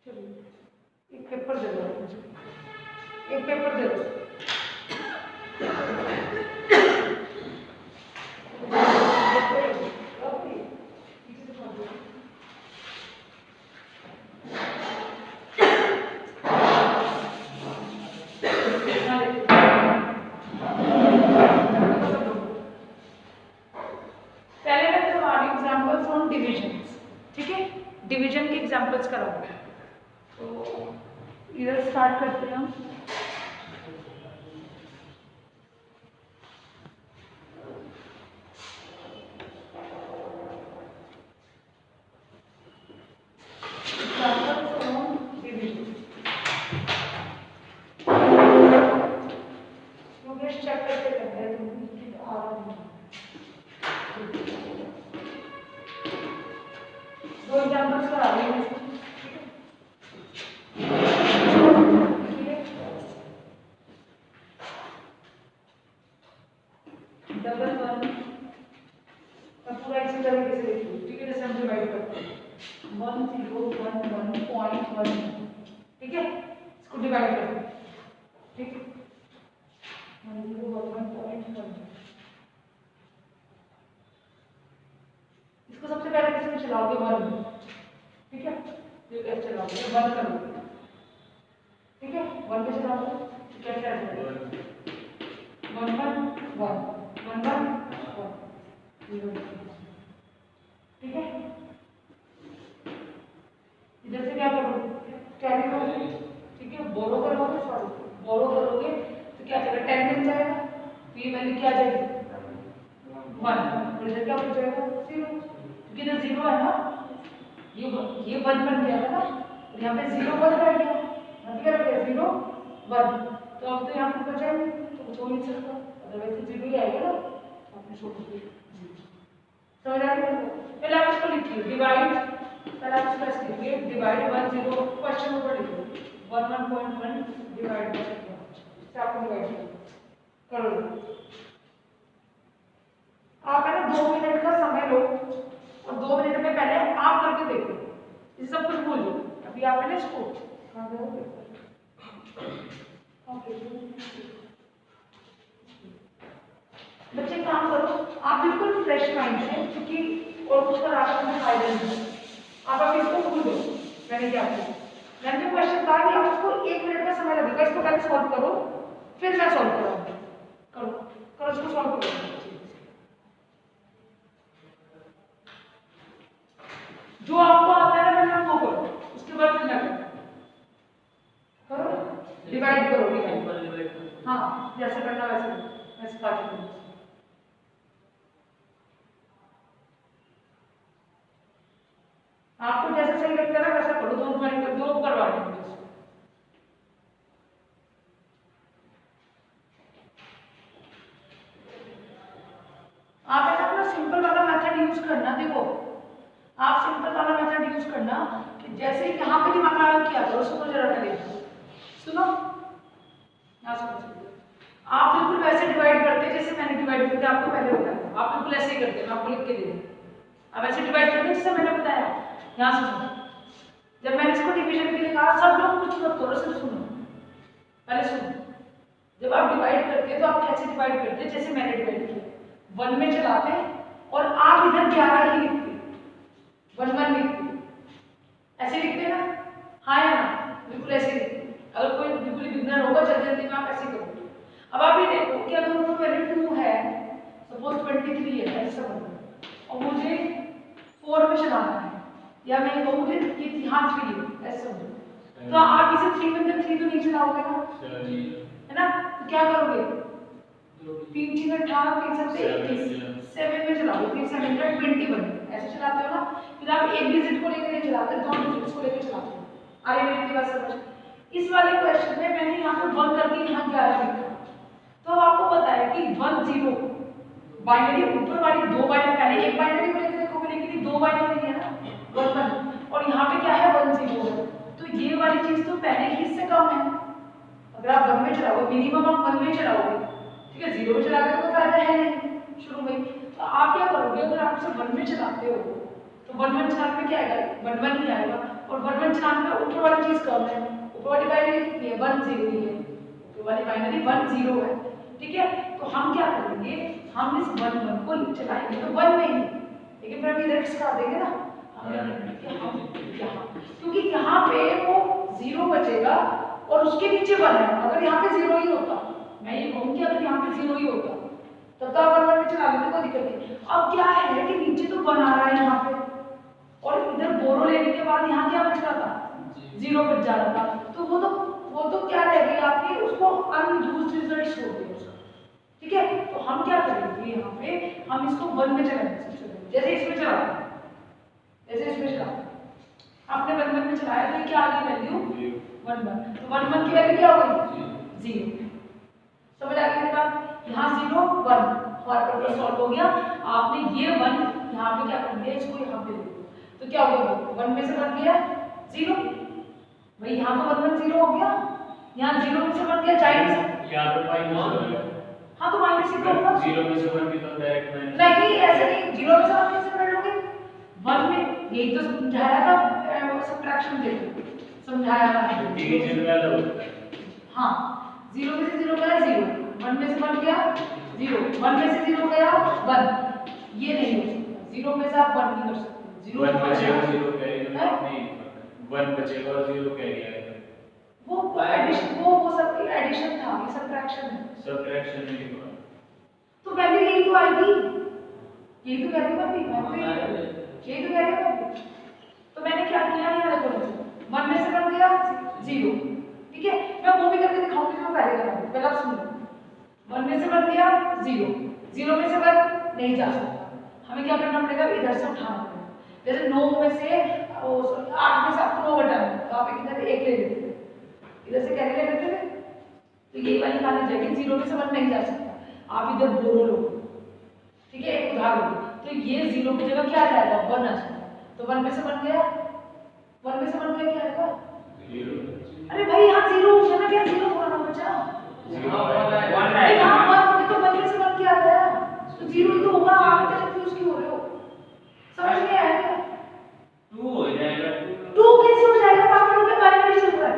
चलिए एक पेपर दे दो मुझे, एक पेपर दे दो। पहले मैं करवा रही हूँ एग्जाम्पल्स फ्रॉम डिविजन, ठीक है, डिवीजन के एग्जाम्पल्स कराओगे। तो इधर स्टार्ट करते हैं हम। दो एग्जाम्पल्स करा रही हूँ। डबल वन का पूरा इसी तरीके से लिखिए, ठीक है, जैसे हम डिवाइड करते हैं 1011.1, ठीक है, इसको डिवाइड करते हैं, ठीक है, 1011.1। इसको सबसे पहले किसमें चलाओगे? 1, ठीक है, ये कैसे चलाओगे? 1 करोगे, ठीक है, 1 पे चलाओगे तो कैसे आ जाएगा? 1 1 1 1 1 0, ठीक है। इधर से क्या करोगे? कैरी करोगे, ठीक है, बोरो करोगे, सॉरी बोरो करोगे तो क्या जाएगा? 10 मिल जाएगा, तो ये वैल्यू क्या आ जाएगी? 1, और इधर क्या बच जाएगा? 0, क्योंकि इधर 0 है ना, ये 1 बन गया है ना, और यहाँ पे 0 1 रह गया, यहाँ क्या रह गया? 0 1, तो अब तो यहाँ पे बचा नहीं, तो कुछ हो नहीं सकता, अदरवाइज तो 0 ही आएगा ना, आपने छोड़ दिया। समझ आ गया? पहले आप इसको लिखिए डिवाइड, पहले आप इसको ऐसे लिखिए डिवाइड 1 0, क्वेश्चन ऊपर लिखिए 11.1 डिवाइड बाय 1, इससे आपको डिवाइड करो। आप है ना 2 मिनट का समय लो और 2 मिनट में पहले आप करके देखो, ये सब कुछ भूल जाओ। अभी आप है ना इसको बच्चे काम करो, आप बिल्कुल फ्रेश माइंड से, क्योंकि और कुछ करा कर हमें फायदा नहीं है। आप अभी इसको भूल दो, मैंने क्या किया, मैंने जो क्वेश्चन कहा कि आपको 1 मिनट का समय लगेगा, इसको पहले सॉल्व करो, फिर मैं सॉल्व कराऊंगी। करो करो, इसको सॉल्व करो, जो आपको आता है ना वो करो, उसके बाद फिर मैं करो, डिवाइड करो, डिवाइड, हाँ जैसे करना वैसे काट करो। आपको जैसा सही लगता है ना वैसा करो, 2 मिनट का 2 करवा देंगे। आप ऐसा अपना सिंपल वाला मेथड यूज करना, देखो आप सिंपल वाला मेथड यूज करना कि जैसे यहाँ पे दिमाग लगा किया करो, सुनो जरा पहले, सुनो यहाँ सुनो, आप बिल्कुल वैसे डिवाइड करते जैसे मैंने डिवाइड करके आपको पहले बताया, आप बिल्कुल ऐसे ही करते, मैं आपको लिख के दे दूँ, आप ऐसे डिवाइड करते जैसे मैंने बताया। यहाँ सुनो, जब मैंने इसको डिवीजन के लिए कहा, सब लोग कुछ मत करो, सिर्फ सुनो, पहले सुनो, जब आप डिवाइड करते तो आप कैसे डिवाइड करते? जैसे मैंने डिवाइड किया 1 में चलाते और आप इधर 11 ही लिखते, 1 1 लिखते, ऐसे लिखते ना, हाँ या ना, बिल्कुल ऐसे लिखते। अगर कोई बिल्कुल बिगनर होगा जल्दी जल्दी में आप ऐसे करोगे। अब आप ये देखो कि अगर उनको वैल्यू 2 है, सपोज 23 है ऐसा मतलब, और मुझे 4 में चलाना है, या मैं कहूँ कि यहाँ 3 है ऐसा समझो, तो आप इसे 3 में 3 तो नहीं चलाओगे ना, है ना, तो क्या करोगे? 3 3 18, 3 7 21, 7 में चलाओगे, 3 7 21, ऐसे चलाते हो ना। फिर आप एक डिजिट को लेकर नहीं चलाते, 2 डिजिट्स को लेकर चलाते हो। अरे मेरी बात समझ, इस वाले क्वेश्चन में मैंने यहाँ पे 1 करके यहाँ 11 लिखा, तो आपको पता है कि 1 0 बाइनरी, ऊपर वाली 2 बाइनरी, पहले एक बाइनरी को लेकर देखोगे लेकिन 2 बाइनरी है ना 1 1, और यहाँ पे क्या है 1 0 है, तो ये वाली चीज तो पहले ही इससे कम है। अगर आप 1 में चलाओगे, मिनिमम आप 1 में चलाओगे, ठीक है, 0 में चलाओगे तो फायदा है नहीं शुरू में, तो आप क्या करोगे? अगर आप इसे 1 में चलाते हो तो 1 1 चलाने में क्या आएगा? 1 1 ही आएगा, और 1 1 चलाने में ऊपर वाली चीज कम है, ऊपर वाली बाइनरी कितनी है 1 0 ही है, ऊपर वाली बाइनरी 1 0 है, ठीक है। तो हम क्या करेंगे, हम इस 1 1 को चलाएंगे तो 1 में ही, लेकिन फिर हम इधर किसका देंगे ना, हम यहाँ, क्योंकि यहाँ पे वो 0 बचेगा और उसके नीचे 1 है। अगर यहाँ पे 0 ही होता, मैं ये कहूँगी अगर यहाँ पे 0 ही होता तब तो आप 1 1 में चला लेते, कोई दिक्कत नहीं। अब क्या है कि नीचे तो 1 आ रहा है यहाँ पे, और इधर बोरो लेने के बाद यहाँ क्या बच रहा था 0 बच जा रहा था, तो वो तो क्या रह गई आपकी, उसको अनयूज्ड रिजल्ट छोड़ दिया उसका, ठीक है। तो हम क्या करेंगे यहाँ पे, हम इसको 1 में चलाएंगे सबसे पहले, जैसे इसमें चलाते हैं, जैसे इसमें चलाते आपने 1 1 में चलाया तो क्या आ गई वैल्यू 1 1, तो 1 1 की वैल्यू क्या हो गई 0, समझ आ गई मेरी बात। यहाँ 0 1 और प्रॉब्लम सॉल्व हो गया। आपने ये 1 यहाँ पे क्या कर दिया, इसको यहाँ पे लिख दिया, तो क्या हो गया 1 में से बन गया 0, भाई यहाँ तो 1 1 0 हो गया, यहाँ 0 में से बन गया, जा ही नहीं सकता, यहाँ पे माइनस, हाँ तो माइनस ही होगा, 0 में से 1 भी तो डायरेक्ट माइनस नहीं, ऐसे नहीं, 0 में से 1 कैसे कर लोगे, 1 में यही तो समझाया था, सब्ट्रैक्शन देखो समझाया था, डिवीजन में अलग, हाँ 0 में से 0 गया 0, 1 में से 1 गया 0, 1 में से 0 गया 1, ये नहीं हो सकता, 0 में से आप 1 नहीं कर सकते, 1 बचेगा 0 कैरी नहीं, 1 बचेगा और 0 कैरी आएगा, वो एडिशन, वो सब एडिशन था, ये सब्ट्रैक्शन है, सब्ट्रैक्शन नहीं हुआ, तो वैल्यू यही तो आएगी, यही तो वैल्यू आएगी, यही तो वैल्यू आएगी। तो मैंने क्या किया, यहाँ देखो 1 में से बन गया 0, ठीक है, मैं वो भी करके दिखाऊंगी जो पहले करा, पहले आप सुनो, 1 में से बन गया 0, 0 में से 1 नहीं जा सकता, हमें क्या करना पड़ेगा, इधर से उठाना पड़ेगा, जैसे 9 में से 8 में से आपको 9 घटाना, तो आप इधर 1 ले लेते थे, इधर से कैरी ले लेते थे, तो यही वाली खाली जगह 0 में से 1 नहीं जा सकता, आप इधर बोरो लो, ठीक है, एक उदाहरण, तो ये 0 की जगह क्या आ जाएगा 1 आ जाएगा, तो 1 में से बन गया 1 में से बन गया क्या आएगा 0, अरे भाई यहाँ 0 हो गया ना, क्या 0 थोड़ा ना बचा, 1 अरे यहाँ 1 हो गया तो 1 में से 1 क्या आ गया, तो 0 ही तो होगा, आप तो कंफ्यूज क्यों हो रहे हो, समझ नहीं आया क्या, 2 हो जाएगा, 2 कैसे हो जाएगा, पागल हो गए, बाइनरी चल रहा है,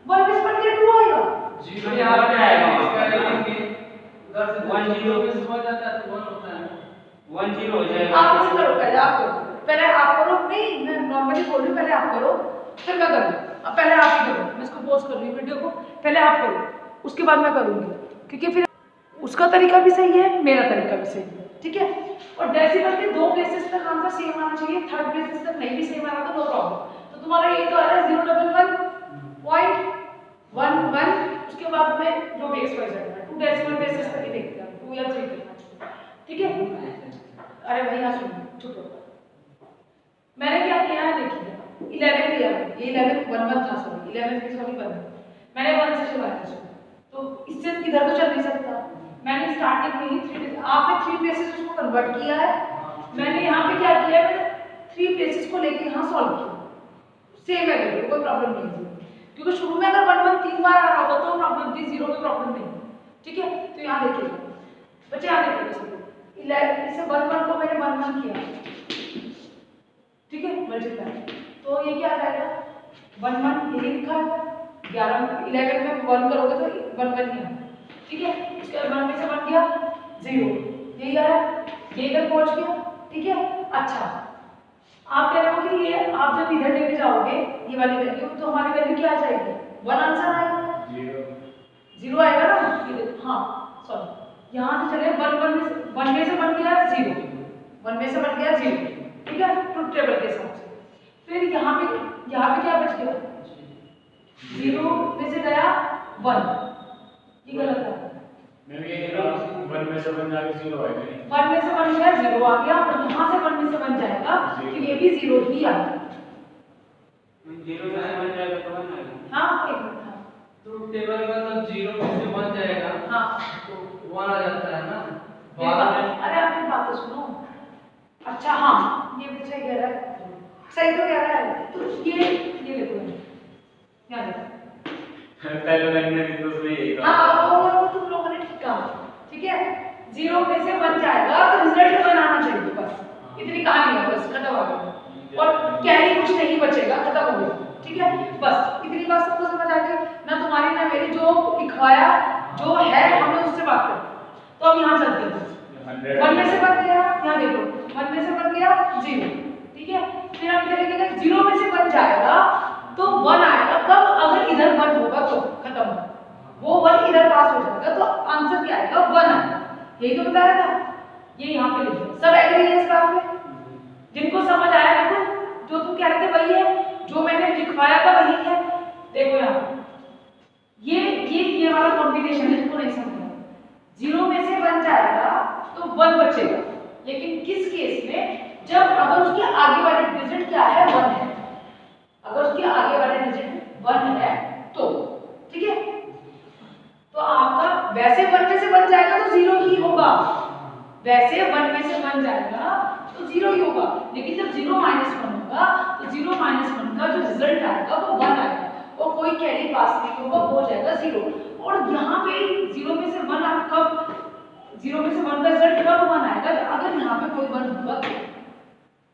1 में से बन गया 2 आएगा, 0 यहाँ पे आएगा, इसका लेकिन उधर से 1 0 में से समझ आता है तो 1 होता है, 1 0 हो जाएगा, आप इसे करो, पहले आप करो, पहले आप करो, नहीं मैं नॉर्मली बोल रही हूँ, पहले आप करो फिर मैं करूँ, अब पहले आप ही करो, मैं इसको पॉज कर रही हूँ वीडियो को, पहले आप करो उसके बाद मैं करूँगी, क्योंकि फिर उसका तरीका भी सही है, मेरा तरीका भी सही है, ठीक है। और डेसिमल के 2 प्लेसेस तक आंसर सेम आना चाहिए, 3rd प्लेसेस तक नहीं भी सेम आ रहा तो नो प्रॉब्लम, तो तुम्हारा ये तो आ रहा है 0.11, उसके बाद में जो बेस वाइज है 2 डेसिमल प्लेसेस तक ही देखते हैं, 2 या 3 देखना, ठीक है। अरे भैया सुनो, चुप रहो, मैंने क्या किया है देखिए, 11 लिया, ये 11 1 1 था, सॉरी 11 की सॉरी 1, मैंने 1 से चलाया इसको, तो इससे इधर तो चल नहीं सकता, मैंने स्टार्टिंग में ही 3, आपने 3 प्लेसेस उसको कन्वर्ट किया है, मैंने यहाँ पे क्या किया, मैंने 3 प्लेसेस को लेके यहाँ सॉल्व किया, सेम है, कोई प्रॉब्लम नहीं है, क्योंकि शुरू में अगर 1 1 3 बार आ रहा होता तो प्रॉब्लम थी, 0 में प्रॉब्लम नहीं, ठीक है। तो यहाँ देखिए बच्चे, यहाँ देखिए 11 इसे 1 1 को मैंने 1 1 किया, ठीक है, मल्टीप्लाई, तो ये क्या आ जाएगा 1 1 यही लिखा है, 11 में 1 करोगे तो 1 1 ही आएगा, ठीक है। इसके बाद 1 में से बन गया 0, यही आया, ये इधर पहुंच गया, ठीक है। अच्छा, आप कह रहे हो कि ये आप जब इधर लेके जाओगे ये वाली वैल्यू, तो हमारी वैल्यू क्या आ जाएगी 1 आंसर आएगा, 0 आएगा ना, हाँ सॉरी, यहाँ से चले 1 में से बन गया 0, 1 में से बन गया 0, ठीक है, ट्रुथ टेबल के हिसाब से। फिर यहाँ पे क्या बच गया 0 में से गया 1, ये गलत है, मैं भी ये कह रहा हूँ 1 में से 1 जाके 0 आएगा नहीं, 1 में से 1 गया 0 आ गया, और यहाँ से 1 में से 1 जाएगा तो ये भी 0 ही आएगा, 0 में से 1 जाएगा तो 1 आएगा, हाँ एक मिनट, हाँ ट्रुथ टेबल का तो 0 में से 1 जाएगा, हाँ तो 1 आ जाता है ना, अरे आप मेरी बात तो सुनो, अच्छा हाँ ये भी सही कह रहा है, सही तो कह रहा है, तो ये देखो यहाँ देखो, पहले मैंने भी तो उसमें यही कहा, हाँ वो तुम लोगों ने ठीक कहा, ठीक है, 0 में से 1 जाएगा तो रिजल्ट 1 आना चाहिए, बस इतनी कहानी है, बस खत्म हो गया, और कैरी कुछ नहीं नहीं बचेगा, खत्म हो गया। ठीक है, बस इतनी बात सबको समझ आ गई ना, तुम्हारी ना मेरी, जो लिखवाया जो है हमने उससे बात करी। तो अब यहाँ चलते हैं, 1 में से बन गया, यहाँ देखो 1 में से बन गया 0, ठीक है। फिर हम क्या लिखेंगे, 0 में से बन जाएगा तो 1 आएगा, कब, अगर इधर 1 होगा तो खत्म, वो 1 इधर पास हो जाएगा तो आंसर क्या आएगा, 1 आएगा। यही तो बताया था, ये यहाँ पे लिखो। सब एग्री है इस बात में? जिनको समझ आया देखो, जो तुम कह रहे थे वही है, जो मैंने लिखवाया था वही है। देखो यहाँ ये वाला कॉम्बिनेशन है, जिनको नहीं समझा, 0 में से बन जाएगा तो 1 बचेगा, लेकिन किस केस में, जब अगर उसके आगे वाले डिजिट क्या है, 1 है, अगर उसके आगे वाले डिजिट 1 है तो, ठीक है। तो आपका वैसे 1 में से बन जाएगा तो 0 ही होगा, वैसे 1 में से बन जाएगा तो 0 ही होगा, लेकिन जब 0 - 1 होगा तो 0 - 1 का जो रिजल्ट आएगा वो 1 आएगा, और कोई कैरी पास नहीं होगा, हो जाएगा 0। और यहाँ पे 0 में से 1 आप कब, 0 में से 1 का रिजल्ट कब 1 आएगा, अगर यहाँ पे कोई 1 होगा तो।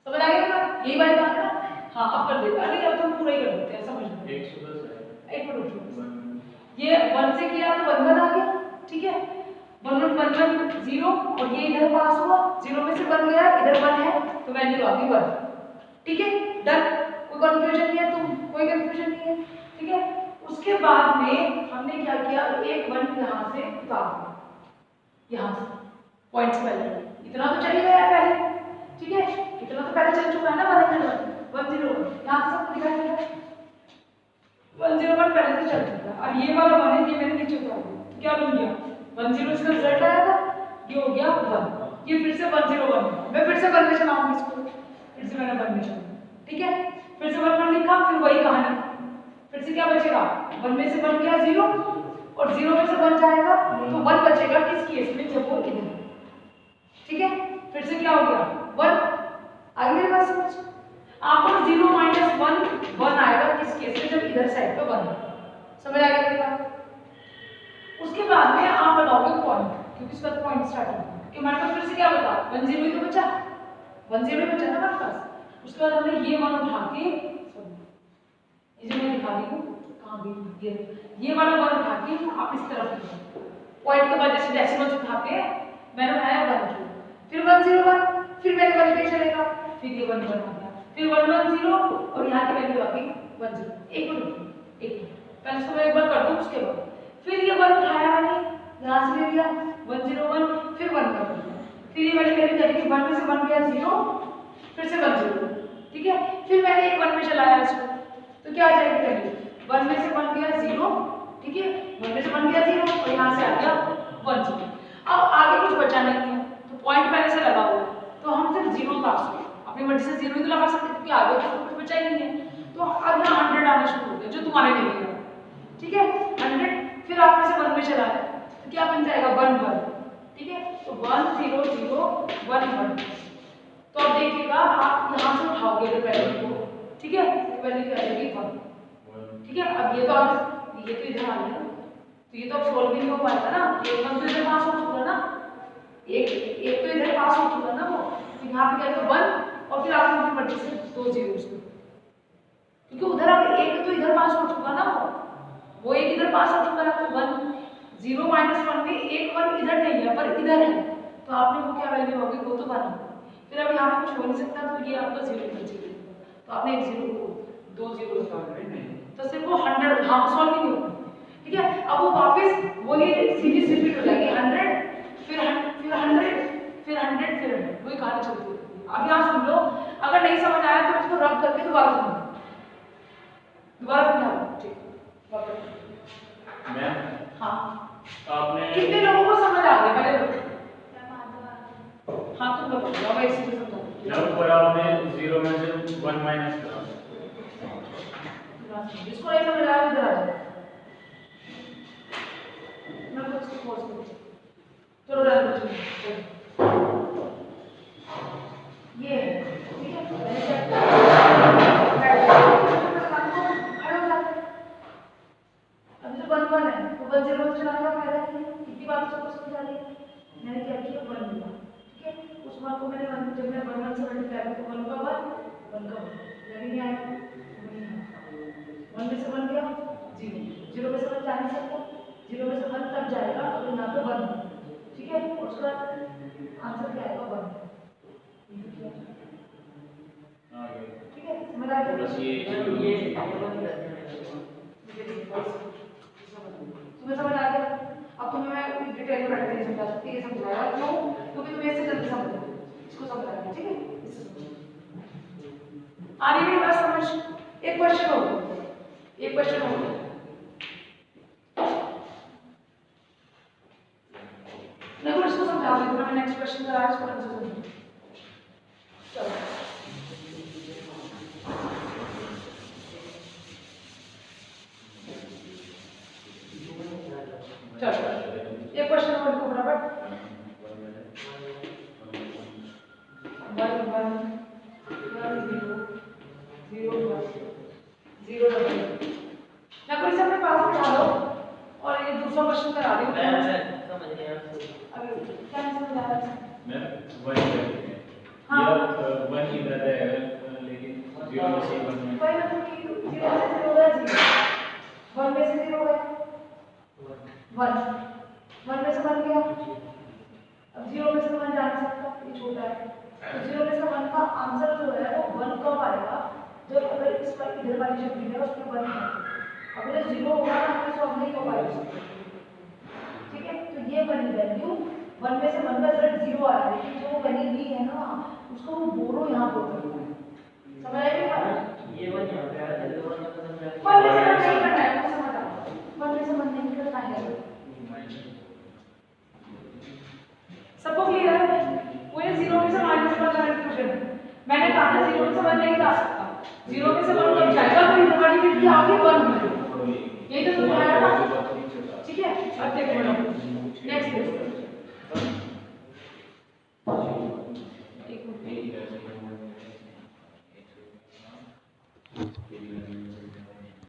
समझ आ गया ना, यही वाली बात है ना। हाँ, अब कर देगा, नहीं अब तो पूरा ही कर देते हैं, समझ लो। 110 एक मिनट रुको, ये 1 से किया तो 1 आ गया, ठीक है, 1 1 1 0, और ये इधर पास हुआ, 0 में से बन गया, इधर 1 है तो वैल्यू आ गई 1, ठीक है, डन। कोई कंफ्यूजन नहीं है, तुम कोई कंफ्यूजन नहीं है, ठीक है। उसके बाद में हमने क्या किया, एक 1 यहाँ से उतार दिया, यहाँ से पॉइंट्स पहले, इतना तो चल गया पहले, ठीक है, इतना तो पहले चल चुका है ना, 1 0 यहाँ से सबको दिखाई दे रहा है, 1 0 1 पहले से चल चुका है। अब ये वाला 1 है, ये मैंने नीचे उतार दिया, तो क्या बन गया, 1 0 इसका रिजल्ट आया था, ये हो गया 1, ये फिर से 1 0 1, मैं फिर से 1 में चलाऊंगी इसको, फिर से मैंने 1 में चलाऊंगी, ठीक है, फिर से 1 लिखा, फिर वही कहानी, फिर से क्या बचेगा, 1 में से बन गया 0, और 0 में से बन जाएगा तो 1 बचेगा, किस केस में, जब वो इधर, ठीक है। फिर से क्या हो गया 1, आगे मेरी बात समझ, आपको 0 - 1 1 आएगा, किस केस में, जब इधर साइड पे 1, समझ आ गया मेरी बात। उसके बाद में आप बताओगे पॉइंट, क्योंकि इसका पॉइंट स्टार्ट होगा कि हमारे पास फिर से क्या बता, 1 0 ही तो बचा, 1 0 ही बचा ना हमारे पास। उसके बाद हमने ये 1 उठा के, ये जो मैं दिखा रही हूँ कहाँ भी, ये वाला 1 उठा के आप इस तरफ लिखो, पॉइंट के बाद जैसे डेसिमल्स उठा के मैंने उठाया 1 2, फिर 1 0 1, फिर मेरे 1 पे चलेगा, फिर ये 1 1 आ गया, फिर 1 1 0, और यहाँ की वैल्यू आ गई 1 0। एक मिनट पहले इसको मैं एक बार कर दूँ, उसके बाद फिर ये 1 उठाया मैंने, यहाँ से ले लिया 1 0 1, फिर 1 कर दिया, फिर ये वाली वैल्यू करेंगे, 1 में से बन गया 0, फिर से 1 0, ठीक है। फिर मैंने एक 1 में चलाया इसको, तो क्या आ जाएगी वैल्यू, 1 में से बन गया 0, ठीक है, 1 में से बन गया 0, और यहाँ से आ गया 1 0। अब आगे कुछ बचा नहीं है, तो पॉइंट पहले से लगा हुआ है, तो हम सिर्फ 0 पास करें, अपनी मर्जी से 0 ही तो लगा सकते, क्योंकि आगे तो कुछ बचा ही नहीं है। तो अब यहाँ 100 आना शुरू हो गया, जो तुम्हारे लिए है, ठीक है, 100, फिर आप में से 1 में चला है, तो क्या बन जाएगा 1 1, ठीक है, तो 1 0 0 1 1। तो अब देखिएगा, आप यहाँ से उठाओगे वैल्यू को, ठीक है, वैल्यू क्या आएगी 1, ठीक है। अब ये तो आप, ये तो इधर आ गया, तो ये तो अब सोल्व भी नहीं हो पाएगा ना, ये 1 तो इधर पास हो चुका ना, एक तो इधर पास हो चुका ना वो, तो यहाँ पे क्या है 1, और फिर आपने अपनी मर्जी से 2 0, क्योंकि उधर अब एक तो इधर पास हो चुका ना, वो एक इधर पास हो चुका है, तो 1 0 - 1 में एक 1 इधर नहीं है पर इधर है, तो आपने वो क्या वैल्यू होगी, वो तो 1। फिर अब यहाँ पे कुछ हो नहीं सकता, तो ये आपका 0 बचेगा, तो आपने एक 0 को 2 0 तो सिर्फ वो 100, हाँ सॉल्व नहीं होगा, ठीक है। अब वो वापस वही सीरीज रिपीट हो जाएगी, 100 फिर 100 फिर 100 फिर 100, वही कहानी चलती है। अब यहाँ सुन लो, अगर नहीं समझ आया तो इसको रब करके दोबारा सुनो, दोबारा समझाओ, ठीक मैम, हाँ, आपने कितने लोगों को समझ आ गया पहले बताओ? हाँ तुम बताओ, अब ऐसे ही समझाओ। जब पर आपने 0 में से 1 माइनस करा, इसको नहीं समझ आया इधर आ जाओ, मैं कुछ पोस्ट करूँ, चलो रहने दो, ये ठीक है, खड़े हो जाते हैं। अभी तो 1 1 है, तो 1 0 चलाने का फायदा नहीं है, इतनी बात सबको समझ आ रही है। मैंने क्या किया 1 लिखा, ठीक है, उस बात को मैंने जब मैं 1 1 से मल्टीप्लाई किया तो 1 का 1 1 का 1 नहीं आया, में से 1 गया 0, 0 में से 1 जा नहीं सकता, 0 में से 1 तब जाएगा अगर यहाँ पे 1 हो, ठीक है। और उसका आंसर क्या आएगा 1, ठीक है। समझ आ गया? बस ये तुम्हें समझ आ गया? अब तुम्हें मैं डिटेल में बैठ के नहीं समझा सकती, ये समझाया क्यों? क्योंकि तुम्हें इससे जल्दी समझ लो, इसको समझ आ गया, ठीक है। आ रही मेरी बात समझ? एक क्वेश्चन हो गया, एक क्वेश्चन हो गया। मैं कुछ इसको समझा देती हूँ, मैं नेक्स्ट क्वेश्चन कराया इसको आंसर समझो। चलो चलो ये क्वेश्चन नंबर को बराबर 1 1 0 0 0 मैं कोई से अपने पास बिठा लो और ये दूसरा क्वेश्चन करा रही हूँ। समझ गया। अभी क्या नहीं समझ आ रहा है? मैं 1 हाँ। या 1 इधर है लेकिन 0 में से 1 में वही मतलब कि 0 से 0 है 0, 1 में से 0 है 1, 1 में से 1 गया, अब 0 में से 1 जा नहीं सकता, ये छोटा है, तो 0 में से 1 का आंसर जो है वो 1 कब आएगा? जब अगर इस पर इधर वाली जो है उसमें 1 है, अगर 0 होगा तो हमें सॉल्व नहीं हो पाएगा, ठीक है। तो ये बनी वैल्यू 1 में से 1 का रिजल्ट 0 आ रहा है, लेकिन जो बनी हुई है ना उसको वो बोरो यहाँ बोलते हैं, समझ आएगा? ये 1 यहाँ पे आया था, 1 का समझ आया। 1 में से 1 नहीं करना है, वो समझ आओ, 1 में से 1 नहीं करना है। सबको क्लियर है? वो ये 0 में से -1 क्वेश्चन मैंने कहा ना 0 में से 1 नहीं जा सकता, 0 में से 1 कब जाएगा? तो इधर वाली बिट की आगे 1 है, यही तो समझाया